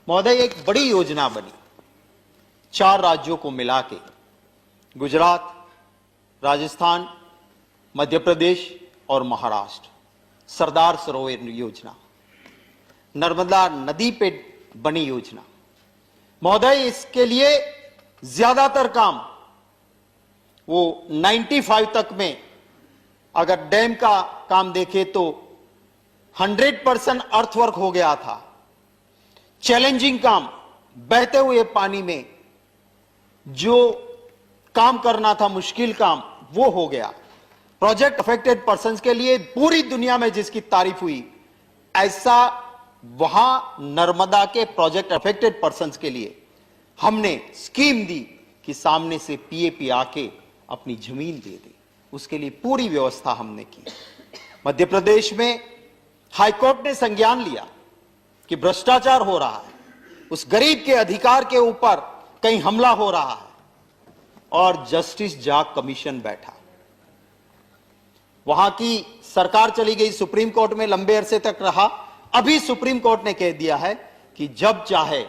महोदय, एक बड़ी योजना बनी 4 राज्यों को मिला के, गुजरात, राजस्थान, मध्य प्रदेश और महाराष्ट्र। सरदार सरोवर योजना, नर्मदा नदी पे बनी योजना। महोदय, इसके लिए ज्यादातर काम वो 95 तक में, अगर डैम का काम देखें तो 100% अर्थवर्क हो गया था। चैलेंजिंग काम, बहते हुए पानी में जो काम करना था, मुश्किल काम, वो हो गया। प्रोजेक्ट अफेक्टेड पर्संस के लिए पूरी दुनिया में जिसकी तारीफ हुई, ऐसा वहां नर्मदा के प्रोजेक्ट अफेक्टेड पर्संस के लिए हमने स्कीम दी कि सामने से पीएपी आके अपनी जमीन दे दे। उसके लिए पूरी व्यवस्था हमने की। मध्य प्रदेश में हाईकोर्ट ने संज्ञान लिया कि भ्रष्टाचार हो रहा है, उस गरीब के अधिकार के ऊपर कहीं हमला हो रहा है, और जस्टिस जाग कमीशन बैठा। वहां की सरकार चली गई, सुप्रीम कोर्ट में लंबे अरसे तक रहा। अभी सुप्रीम कोर्ट ने कह दिया है कि जब चाहे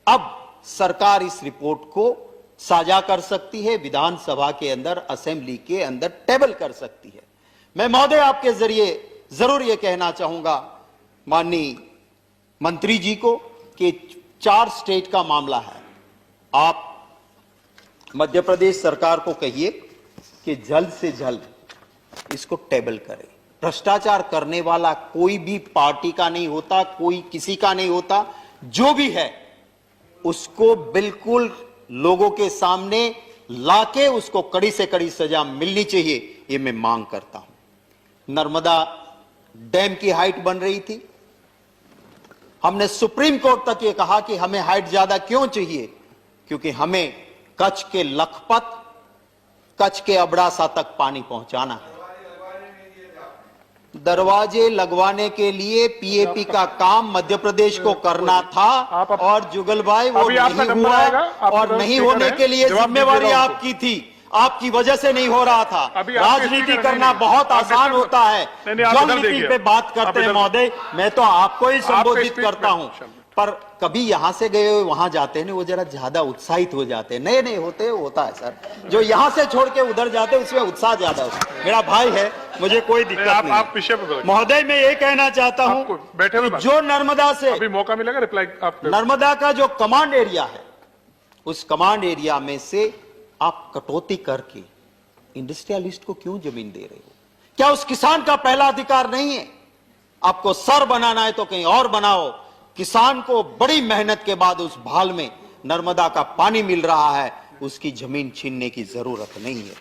अब सरकार इस रिपोर्ट को साझा कर सकती है, विधानसभा के अंदर, असेंबली के अंदर टेबल कर सकती है। मैं महोदय आपके जरिए जरूर यह कहना चाहूंगा माननीय मंत्री जी को कि 4 स्टेट का मामला है। आप मध्य प्रदेश सरकार को कहिए कि जल्द से जल्द इसको टेबल करें। भ्रष्टाचार करने वाला कोई भी पार्टी का नहीं होता, कोई किसी का नहीं होता। जो भी है उसको बिल्कुल लोगों के सामने लाके उसको कड़ी से कड़ी सजा मिलनी चाहिए, ये मैं मांग करता हूं। नर्मदा डैम की हाइट बन रही थी, हमने सुप्रीम कोर्ट तक ये कहा कि हमें हाइट ज्यादा क्यों चाहिए, क्योंकि हमें कच्छ के लखपत, कच्छ के अबड़ासा तक पानी पहुंचाना है। दरवाजे लगवाने के लिए पीएपी का काम मध्य प्रदेश को करना था, और जुगल भाई वो नहीं हुआ, और नहीं होने के लिए जिम्मेवारी आपकी थी। आपकी वजह से नहीं हो रहा था। राजनीति करना बहुत आसान होता है, जलनीति पे बात करते हैं महोदय। मैं तो आपको ही संबोधित करता हूं, पर कभी यहां से गए हुए वहां जाते हैं, वो जरा ज्यादा उत्साहित हो जाते हैं। नए नए होते होता है सर, जो यहां से छोड़ के उधर जाते हैं उसमें उत्साह ज्यादा होता है। मेरा भाई है, मुझे कोई दिक्कत नहीं। महोदय, मैं ये कहना चाहता हूं, जो नर्मदा से अभी मौका मिलेगा रिप्लाई नर्मदा का जो कमांड एरिया है, उस कमांड एरिया में से आप कटौती करके इंडस्ट्रियलिस्ट को क्यों जमीन दे रहे हो? क्या उस किसान का पहला अधिकार नहीं है? आपको सर बनाना है तो कहीं और बनाओ। किसान को बड़ी मेहनत के बाद उस भाल में नर्मदा का पानी मिल रहा है, उसकी जमीन छीनने की जरूरत नहीं है।